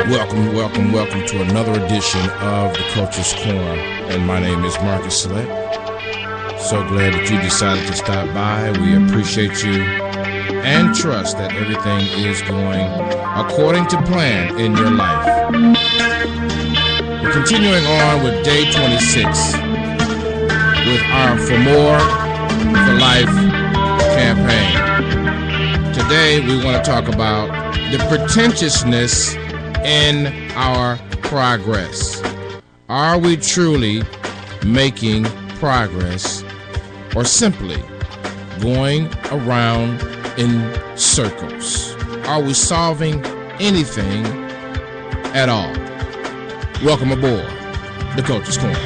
Welcome to another edition of the Coach's Corner, and my name is Marcus Select. So glad that you decided to stop by. We appreciate you and trust that everything is going according to plan in your life. We're continuing on with day 26 with our For More for Life campaign. Today we want to talk about the pretentiousness in our progress. Are we truly making progress, or simply going around in circles? Are we solving anything at all? Welcome aboard the Coach's Corner.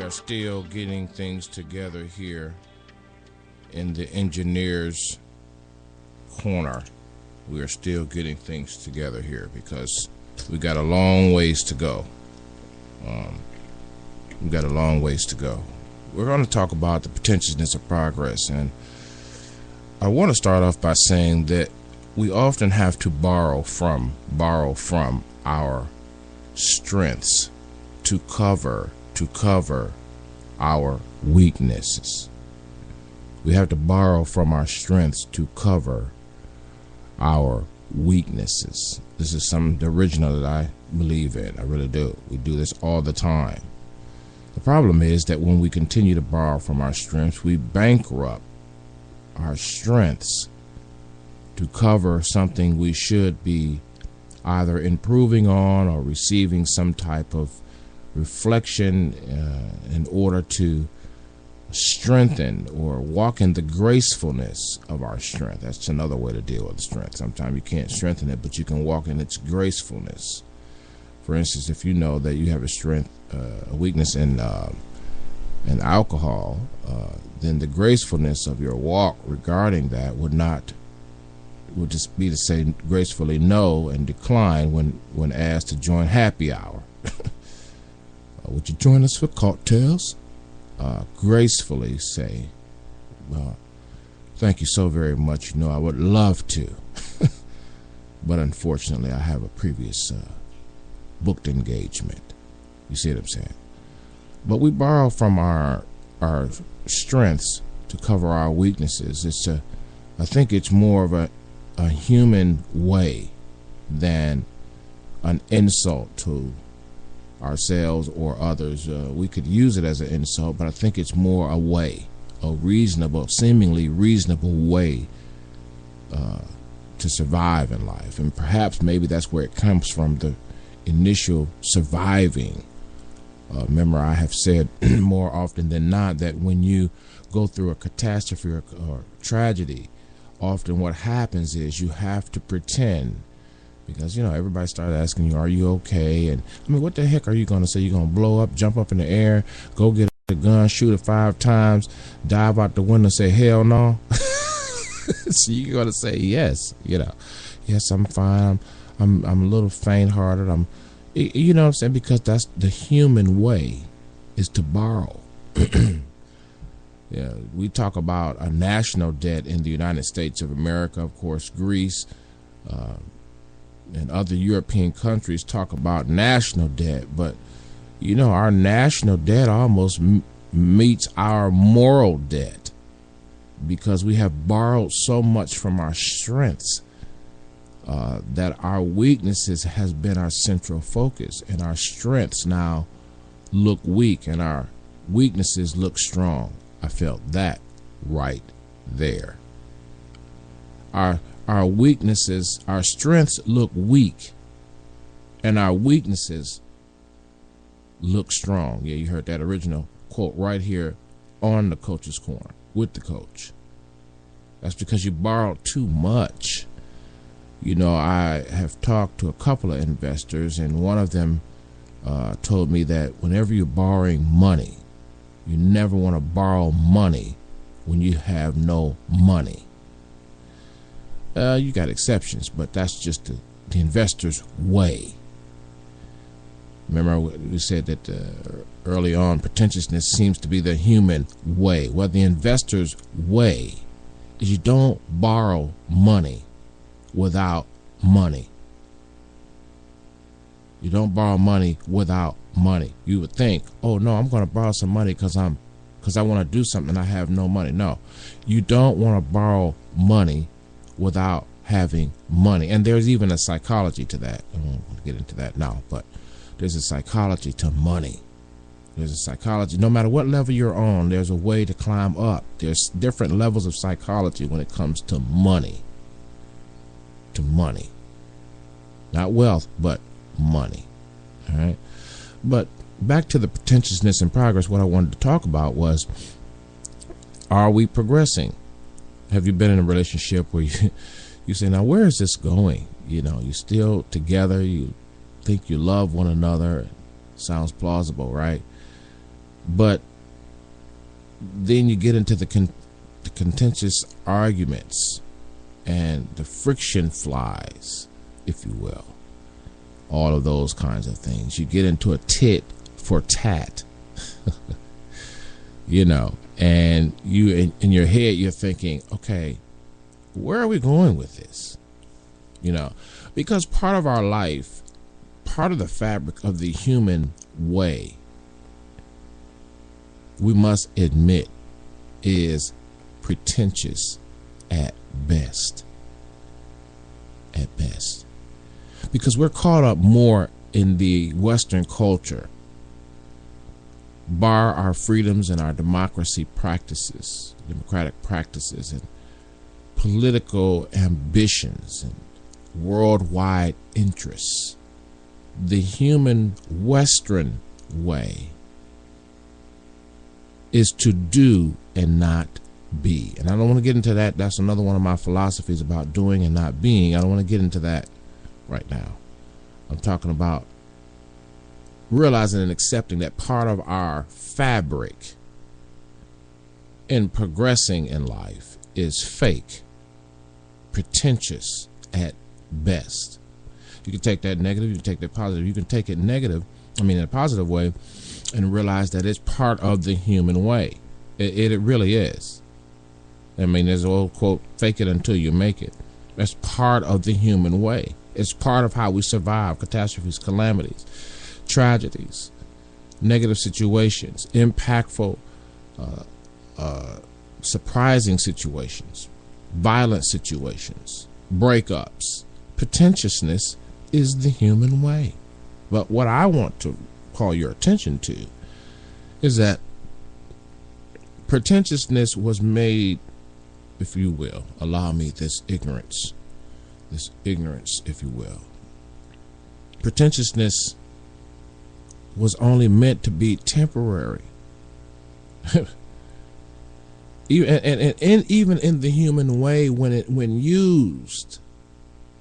Still getting things together here in the engineer's corner. We are still getting things together here because we got a long ways to go. We're going to talk about the pretentiousness of progress, and I want to start off by saying that we often have to borrow from our strengths to cover our weaknesses. We have to borrow from our strengths to cover our weaknesses. This is the original that I believe in. I really do. We do this all the time. The problem is that when we continue to borrow from our strengths, we bankrupt our strengths to cover something we should be either improving on or receiving some type of reflection in order to strengthen or walk in the gracefulness of our strength. That's another way to deal with strength. Sometimes you can't strengthen it, but you can walk in its gracefulness. For instance, if you know that you have a weakness in alcohol, then the gracefulness of your walk regarding that would just be to say gracefully no and decline when asked to join happy hour. Would you join us for cocktails? Gracefully say, thank you so very much. You know, I would love to. But unfortunately, I have a previous booked engagement. You see what I'm saying? But we borrow from our strengths to cover our weaknesses. I think it's more of a human way than an insult to ourselves or others. We could use it as an insult, but I think it's more a seemingly reasonable way to survive in life. And perhaps maybe that's where it comes from, the initial surviving. Remember, I have said more often than not that when you go through a catastrophe or tragedy, often what happens is you have to pretend. Because, everybody started asking you, are you okay? And, what the heck are you going to say? You're going to blow up, jump up in the air, go get a gun, shoot it 5 times, dive out the window, say, hell no? So you're going to say, yes, yes, I'm fine. I'm a little faint-hearted. You know what I'm saying? Because that's the human way, is to borrow. Yeah, we talk about a national debt in the United States of America, of course, Greece, and other European countries talk about national debt, but our national debt almost meets our moral debt because we have borrowed so much from our strengths that our weaknesses has been our central focus, and our strengths now look weak and our weaknesses look strong. I felt that right there. Our weaknesses, our strengths look weak, and our weaknesses look strong. Yeah, you heard that original quote right here on the Coach's Corner with the coach. That's because you borrowed too much. I have talked to a couple of investors, and one of them told me that whenever you're borrowing money, you never want to borrow money when you have no money. You got exceptions, but that's just the investor's way. Remember, we said that early on, pretentiousness seems to be the human way. Well, the investor's way is you don't borrow money without money. You don't borrow money without money. You would think, oh no, I'm going to borrow some money because I want to do something and I have no money. No, you don't want to borrow money without having money. And there's even a psychology to that. I don't want to get into that now, but there's a psychology to money. There's a psychology. No matter what level you're on, there's a way to climb up. There's different levels of psychology when it comes to money. To money. Not wealth, but money. All right. But back to the pretentiousness in progress, what I wanted to talk about was, are we progressing? Have you been in a relationship where you say, now where is this going? You still together, you think you love one another. Sounds plausible, right? But then you get into the contentious arguments and the friction flies, if you will. All of those kinds of things. You get into a tit for tat. And you in your head you're thinking, okay, where are we going with this? Because part of our life, part of the fabric of the human way, we must admit, is pretentious at best. At best. Because we're caught up more in the Western culture, bar our freedoms and our democratic practices and political ambitions and worldwide interests. The human Western way is to do and not be. And I don't want to get into that. That's another one of my philosophies about doing and not being. I don't want to get into that right now. I'm talking about realizing and accepting that part of our fabric in progressing in life is fake, pretentious at best. You can take that negative, you can take that positive, you can take it negative, in a positive way, and realize that it's part of the human way. It really is. There's an old quote, fake it until you make it. That's part of the human way. It's part of how we survive catastrophes, calamities, tragedies, negative situations, impactful, surprising situations, violent situations, breakups. Pretentiousness is the human way. But what I want to call your attention to is that pretentiousness was made, if you will, allow me this ignorance, if you will. Pretentiousness was only meant to be temporary. Even in the human way, when used,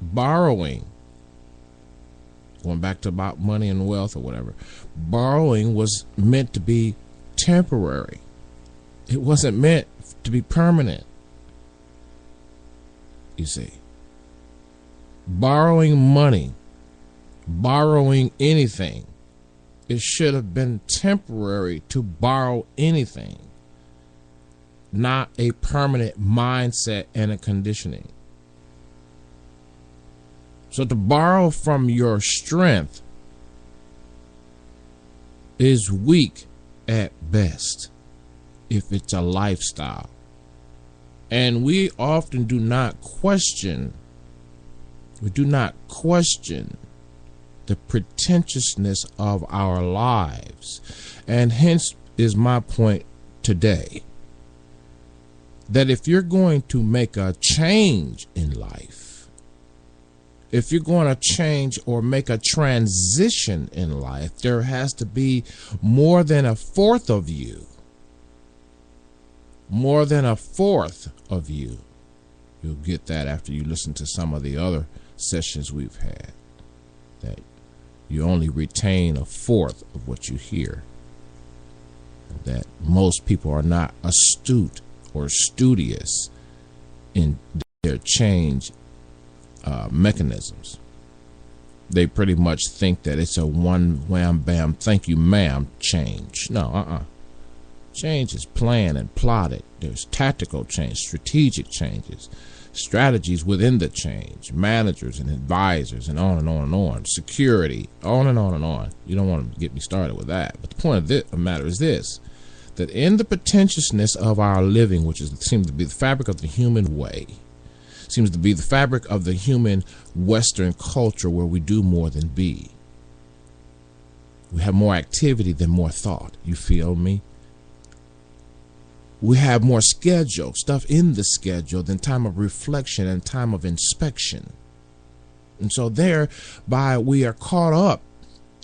borrowing, going back to about money and wealth or whatever, borrowing was meant to be temporary. It wasn't meant to be permanent. You see, borrowing money, borrowing anything, it should have been temporary to borrow anything, not a permanent mindset and a conditioning. So to borrow from your strength is weak at best if it's a lifestyle. And we often do not question the pretentiousness of our lives. And hence is my point today, that if you're going to make a change in life, if you're going to change or make a transition in life, there has to be more than a fourth of you. More than a fourth of you You'll get that after you listen to some of the other sessions we've had, that you only retain a fourth of what you hear, that most people are not astute or studious in their change mechanisms. They pretty much think that it's a one wham bam thank you ma'am change. No, change is planned and plotted. There's tactical change, strategic changes, strategies within the change, managers and advisors, and on and on and on, security, on and on and on. You don't want to get me started with that. But the point of the matter is this, that in the pretentiousness of our living, which seems to be the fabric of the human way, seems to be the fabric of the human Western culture, where we do more than be. We have more activity than more thought. You feel me? We have more schedule, stuff in the schedule, than time of reflection and time of inspection. And so thereby we are caught up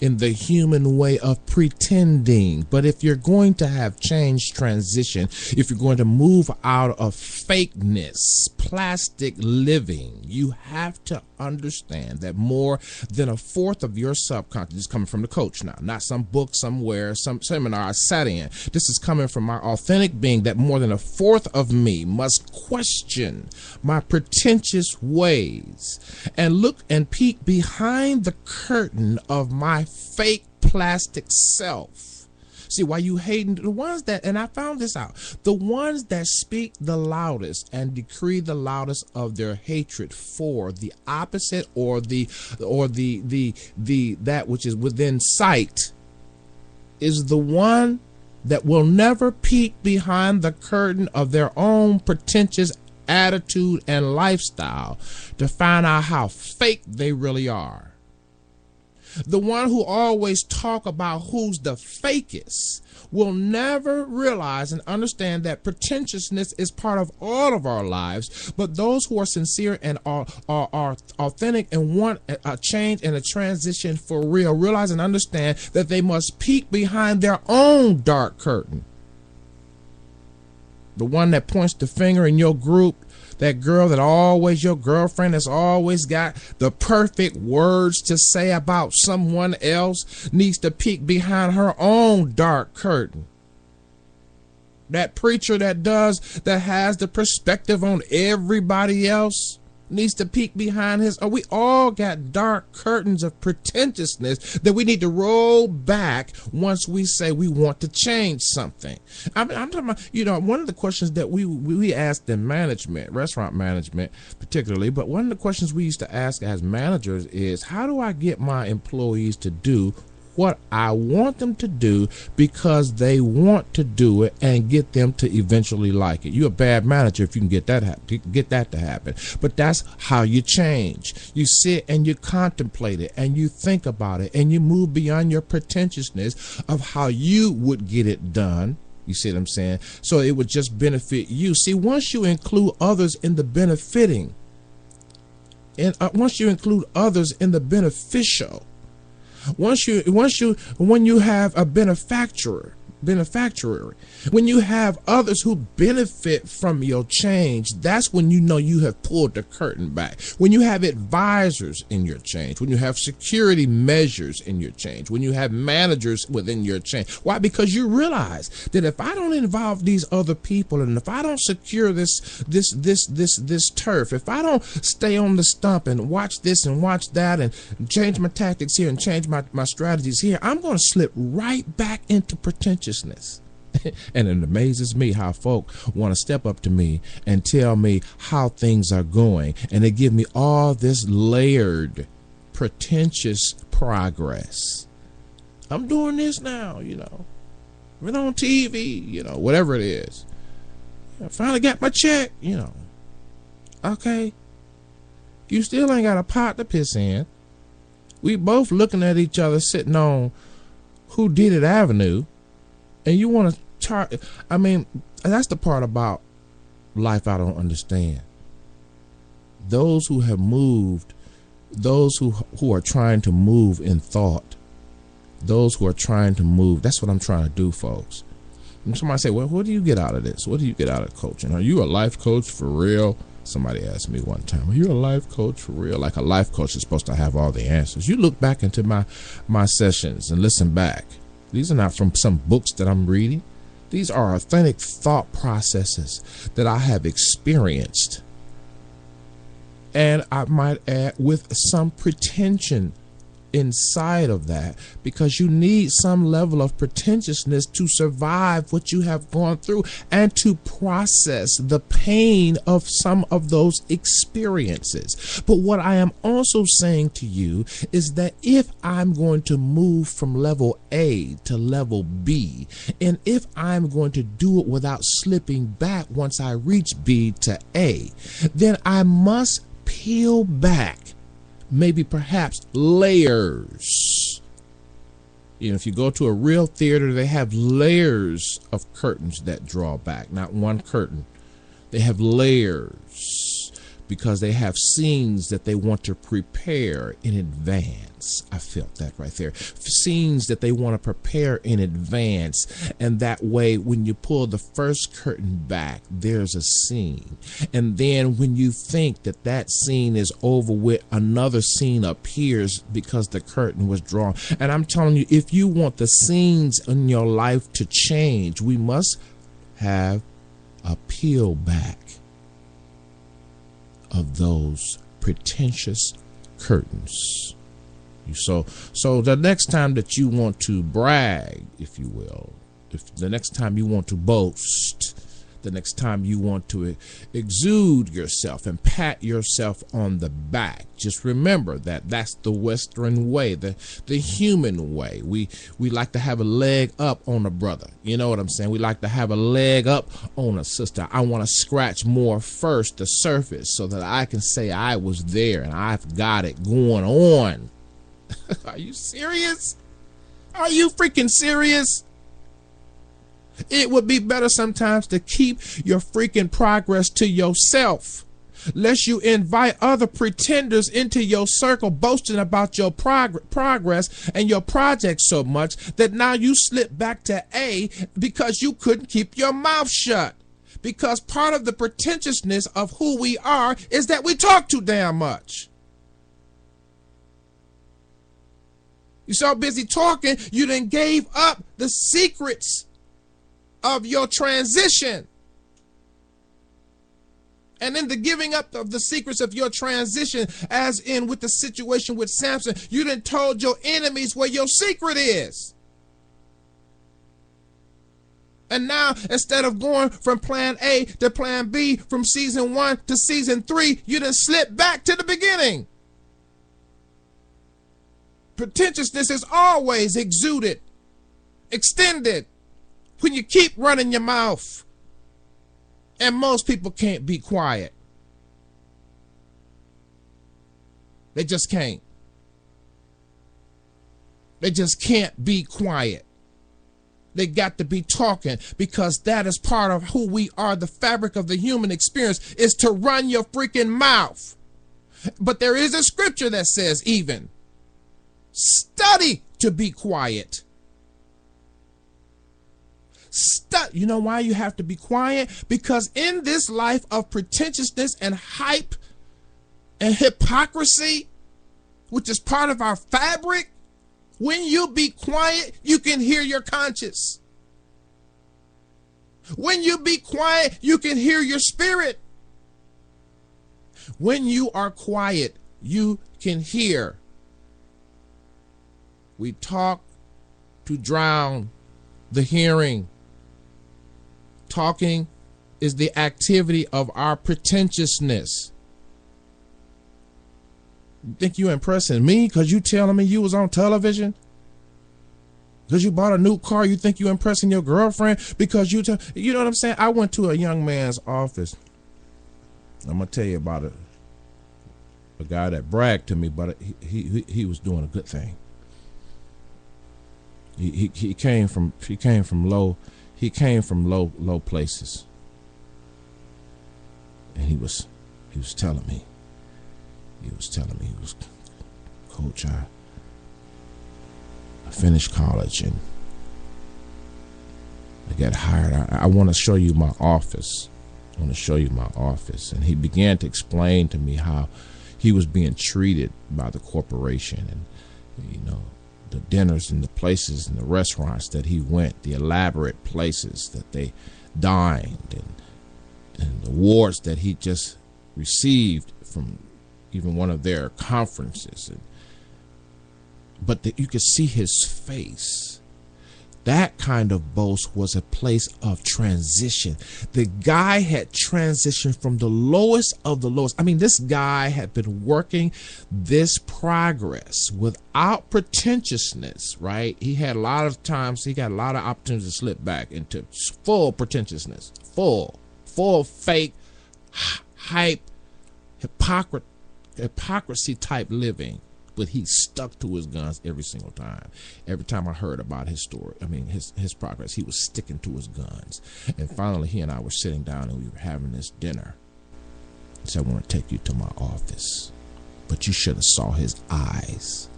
in the human way of pretending. But if you're going to have change transition, if you're going to move out of fakeness, plastic living, you have to understand that more than a fourth of your subconscious is coming from the coach now, not some book somewhere, some seminar I sat in. This is coming from my authentic being, that more than a fourth of me must question my pretentious ways and look and peek behind the curtain of my fake plastic self. See, why you hating the ones that, and I found this out, the ones that speak the loudest and decree the loudest of their hatred for the opposite or the that which is within sight, is the one that will never peek behind the curtain of their own pretentious attitude and lifestyle to find out how fake they really are. The one who always talk about who's the fakest will never realize and understand that pretentiousness is part of all of our lives. But those who are sincere and are authentic and want a change and a transition for real realize and understand that they must peek behind their own dark curtain. The one that points the finger in your group, that girl that always, your girlfriend that's always got the perfect words to say about someone else, needs to peek behind her own dark curtain. That preacher that has the perspective on everybody else needs to peek behind his. We all got dark curtains of pretentiousness that we need to roll back once we say we want to change something. I'm talking about, one of the questions that we asked in management, restaurant management particularly, but one of the questions we used to ask as managers is, how do I get my employees to do what I want them to do because they want to do it, and get them to eventually like it? You're a bad manager if you can get that to happen. But that's how you change. You sit and you contemplate it and you think about it and you move beyond your pretentiousness of how you would get it done. You see what I'm saying? So it would just benefit you. See, once you include others in the benefiting, and once you include others in the beneficial, when you have a benefactor, when you have others who benefit from your change, that's when you know you have pulled the curtain back. When you have advisors in your change, when you have security measures in your change, when you have managers within your change. Why? Because you realize that if I don't involve these other people, and if I don't secure this turf, if I don't stay on the stump and watch this and watch that and change my tactics here and change my strategies here, I'm going to slip right back into pretentiousness. And it amazes me how folk want to step up to me and tell me how things are going, and they give me all this layered, pretentious progress. I'm doing this now, we're on TV, whatever it is. I finally got my check, Okay, you still ain't got a pot to piss in. We both looking at each other sitting on Who Did It Avenue. And you want to chart. I mean, that's the part about life I don't understand. Those who have moved, those who are trying to move in thought, those who are trying to move. That's what I'm trying to do, folks. And somebody say, well, what do you get out of this? What do you get out of coaching? Are you a life coach for real? Somebody asked me one time, are you a life coach for real? Like a life coach is supposed to have all the answers. You look back into my sessions and listen back. These are not from some books that I'm reading. These are authentic thought processes that I have experienced. And I might add with some pretension inside of that, because you need some level of pretentiousness to survive what you have gone through and to process the pain of some of those experiences. But what I am also saying to you is that if I'm going to move from level A to level B, and if I'm going to do it without slipping back once I reach B to A, then I must peel back maybe perhaps layers. You know, if you go to a real theater, they have layers of curtains that draw back, not one curtain. They have layers because they have scenes that they want to prepare in advance. I felt that right there. Scenes that they want to prepare in advance. And that way, when you pull the first curtain back, there's a scene. And then when you think that that scene is over with, another scene appears because the curtain was drawn. And I'm telling you, if you want the scenes in your life to change, we must have a peel back of those pretentious curtains. So the next time that you want to brag, if you will, if the next time you want to boast, the next time you want to exude yourself and pat yourself on the back, just remember that that's the Western way, the human way. We like to have a leg up on a brother. You know what I'm saying? We like to have a leg up on a sister. I want to scratch more first, the surface, so that I can say I was there and I've got it going on. Are you serious? Are you freaking serious? It would be better sometimes to keep your freaking progress to yourself, lest you invite other pretenders into your circle boasting about your progress and your project so much that now you slip back to A because you couldn't keep your mouth shut. Because part of the pretentiousness of who we are is that we talk too damn much. You're so busy talking, you done gave up the secrets of your transition. And in the giving up of the secrets of your transition, as in with the situation with Samson, you done told your enemies where your secret is. And now, instead of going from plan A to plan B, from season 1 to season 3, you done slip back to the beginning. Pretentiousness is always exuded, extended, when you keep running your mouth. And most people can't be quiet. They just can't. They just can't be quiet. They got to be talking, because that is part of who we are. The fabric of the human experience is to run your freaking mouth. But there is a scripture that says even, study to be quiet. You know why you have to be quiet? Because in this life of pretentiousness and hype and hypocrisy, which is part of our fabric, when you be quiet, you can hear your conscience. When you be quiet, you can hear your spirit. When you are quiet, you can hear. We talk to drown the hearing. Talking is the activity of our pretentiousness. You think you impressing me because you telling me you was on television? Because you bought a new car, you think you impressing your girlfriend because you know what I'm saying? I went to a young man's office. I'm gonna tell you about it. A guy that bragged to me, but he was doing a good thing. He came from low places, and he was telling me, Coach, I finished college and I got hired. I want to show you my office. I want to show you my office. And he began to explain to me how he was being treated by the corporation, and, you know, the dinners and the places and the restaurants that he went, the elaborate places that they dined, and the awards that he just received from even one of their conferences. But that you could see his face. That kind of boast was a place of transition. The guy had transitioned from the lowest of the lowest. I mean, this guy had been working this progress without pretentiousness, right? He had a lot of times, he got a lot of opportunities to slip back into full pretentiousness, full fake, hype, hypocrisy type living. But he stuck to his guns every single time. Every time I heard about his story, I mean, his progress, he was sticking to his guns. And finally, he and I were sitting down and we were having this dinner. He said, I want to take you to my office. But you should have saw his eyes.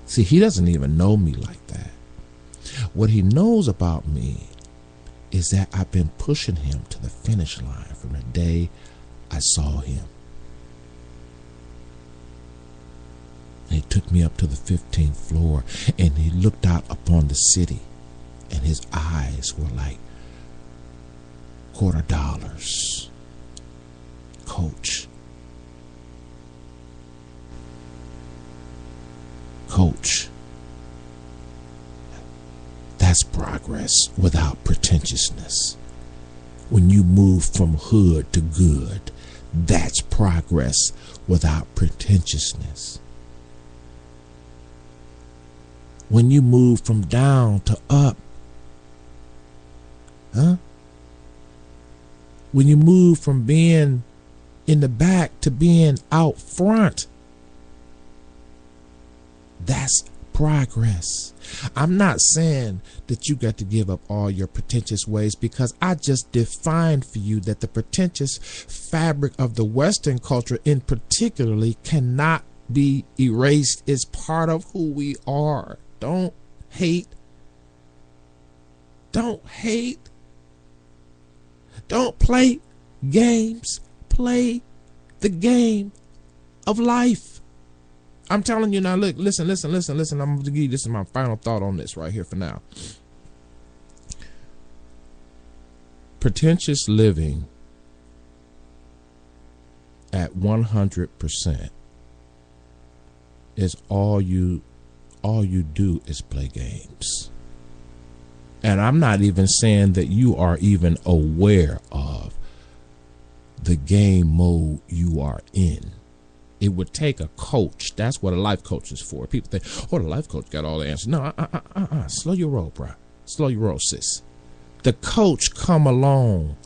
See, he doesn't even know me like that. What he knows about me is that I've been pushing him to the finish line from the day I saw him. He took me up to the 15th floor and he looked out upon the city, and his eyes were like $quarter. Coach, that's progress without pretentiousness. When you move from hood to good, that's progress without pretentiousness. When you move from down to up, when you move from being in the back to being out front, that's progress. I'm not saying that you got to give up all your pretentious ways, because I just defined for you that the pretentious fabric of the Western culture in particularly cannot be erased. It's part of who we are. Don't hate. Don't hate. Don't play games. Play the game of life. I'm telling you now, look, listen. I'm going to give you, this is my final thought on this right here for now. Pretentious living at 100% is all you do is play games. And I'm not even saying that you are even aware of the game mode you are in. It would take a coach. That's what a life coach is for. People think, oh, the life coach got all the answers. No, slow your roll, bro. Slow your roll, sis. The coach come along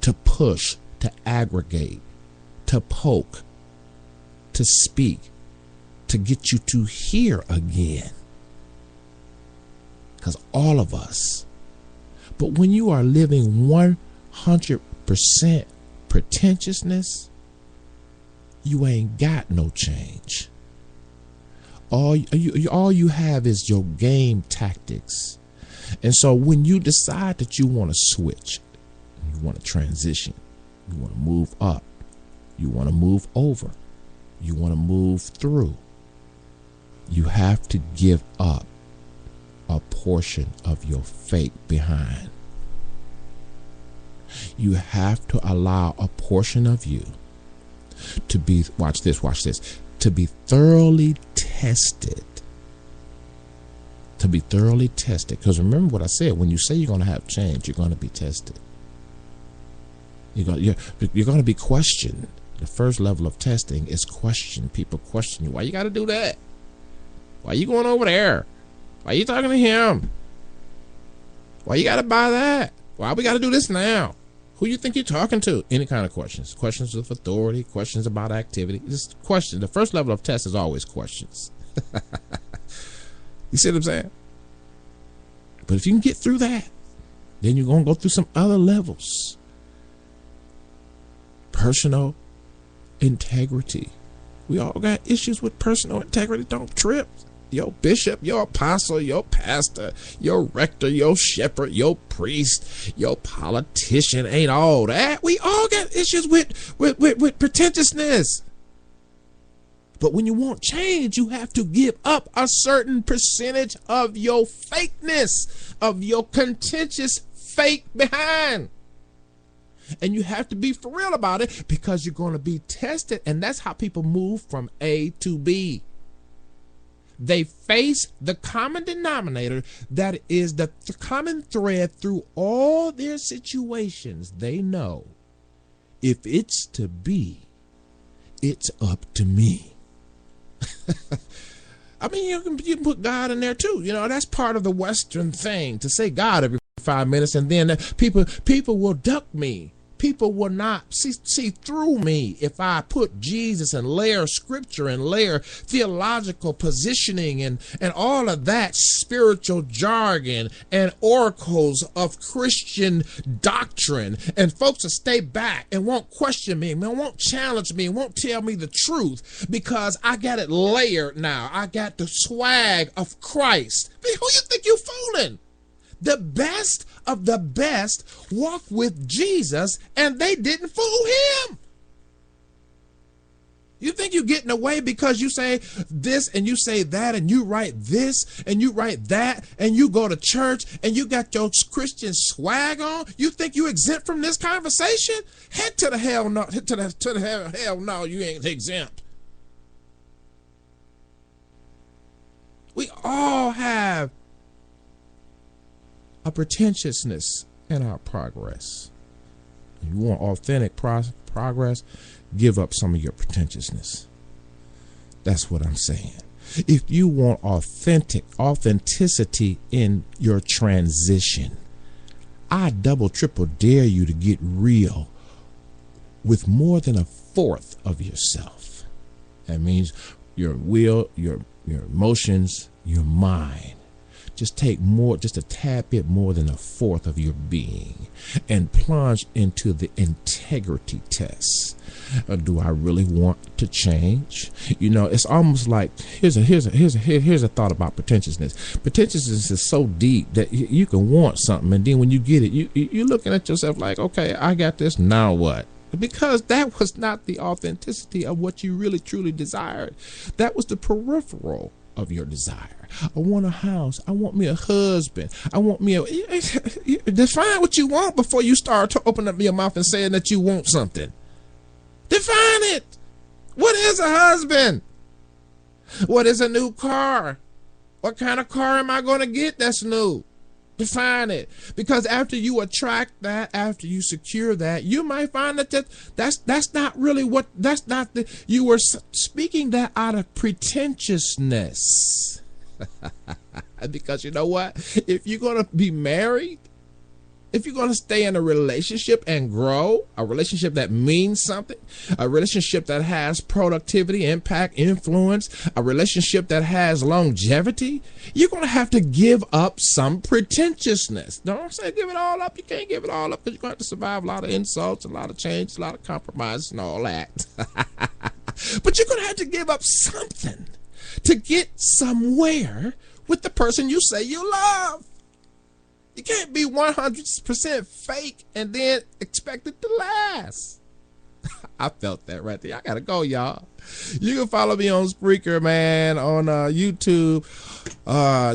to push, to aggregate, to poke, to speak, to get you to hear again. Because all of us. But when you are living 100% pretentiousness, you ain't got no change. All you have is your game tactics. And so when you decide that you want to switch, you want to transition, you want to move up, you want to move over, you want to move through, you have to give up a portion of your fake behind. You have to allow a portion of you to be, watch this, to be thoroughly tested. To be thoroughly tested. Because remember what I said, when you say you're going to have change, you're going to be tested. You're going to be questioned. The first level of testing is question. People question you. Why you got to do that? Why you going over there? Why you talking to him? Why you got to buy that? Why we got to do this now? Who you think you're talking to? Any kind of questions. Questions of authority, questions about activity. Just questions. The first level of test is always questions. You see what I'm saying? But if you can get through that, then you're going to go through some other levels. Personal integrity. We all got issues with personal integrity. Don't trip. your bishop, your apostle, your pastor, your rector, your shepherd, your priest, your politician ain't all that. We all got issues with pretentiousness. But when you want change, you have to give up a certain percentage of your fakeness, of your contentious fake behind. And you have to be for real about it, because you're going to be tested. And that's how people move from A to B. They face the common denominator that is the common thread through all their situations. They know, if it's to be, it's up to me. I mean, you can put God in there too. You know, that's part of the Western thing, to say God every 5 minutes, and then people will duck me. People will not see through me if I put Jesus and layer scripture and layer theological positioning and all of that spiritual jargon and oracles of Christian doctrine. And folks will stay back and won't question me, and won't challenge me, and won't tell me the truth, because I got it layered now. I got the swag of Christ. I mean, who you think you fooling? The best of the best walk with Jesus, and they didn't fool him. You think you're getting away because you say this and you say that, and you write this and you write that, and you go to church and you got your Christian swag on? You think you exempt from this conversation? Head to the hell no, to the hell no, you ain't exempt. We all have a pretentiousness in our progress. If you want authentic progress, give up some of your pretentiousness. That's what I'm saying. If you want authenticity in your transition, I double, triple dare you to get real with more than a fourth of yourself. That means your will, your emotions, your mind. Just take more, just a tad bit more than a fourth of your being, and plunge into the integrity test. Do I really want to change? You know, it's almost like, here's a thought about pretentiousness. Pretentiousness is so deep that you can want something, and then when you get it, you're looking at yourself like, okay, I got this, now what? Because that was not the authenticity of what you really truly desired. That was the peripheral of your desire. I want a house. I want me a husband. I want me a... Define what you want before you start to open up your mouth and saying that you want something. Define it. What is a husband? What is a new car? What kind of car am I going to get that's new? Define it. Because after you attract that, after you secure that, you might find that's not really what, that's not the, you were speaking that out of pretentiousness. Because you know what? If you're going to be married, if you're going to stay in a relationship and grow, a relationship that means something, a relationship that has productivity, impact, influence, a relationship that has longevity, you're going to have to give up some pretentiousness. Don't say give it all up. You can't give it all up, because you're going to have to survive a lot of insults, a lot of change, a lot of compromises and all that. But you're going to have to give up something to get somewhere with the person you say you love. You can't be 100% fake and then expect it to last. I felt that right there. I gotta go, y'all. You can follow me on Spreaker, man, on YouTube.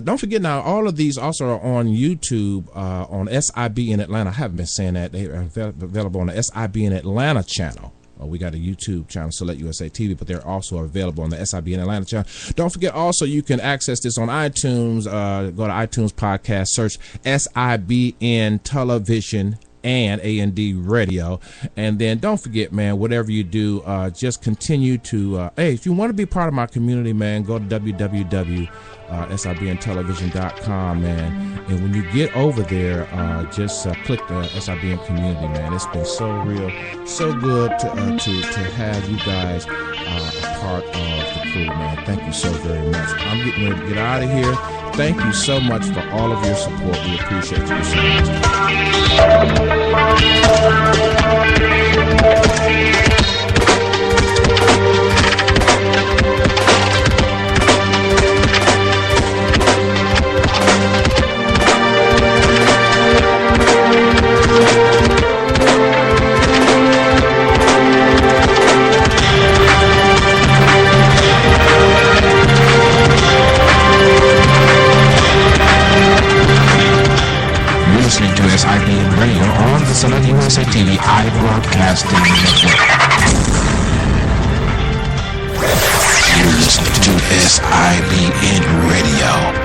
Don't forget now, all of these also are on YouTube, on SIB in Atlanta. I haven't been saying that. They are available on the SIB in Atlanta channel. We got a YouTube channel, Select USA TV, but they're also available on the SIB in Atlanta channel. Don't forget, also, you can access this on iTunes. Go to iTunes podcast, search SIBN Television and A&D Radio. And then don't forget, man, whatever you do, just continue to, hey, if you want to be part of my community, man, go to www.sibntelevision.com, man. And when you get over there, just click the SIBN community, man. It's been so real, so good to have you guys a part of the crew, man. Thank you so very much. I'm getting ready to get out of here. Thank you so much for all of your support. We appreciate you so much. STI Broadcasting Network. You're listening to SIBN Radio.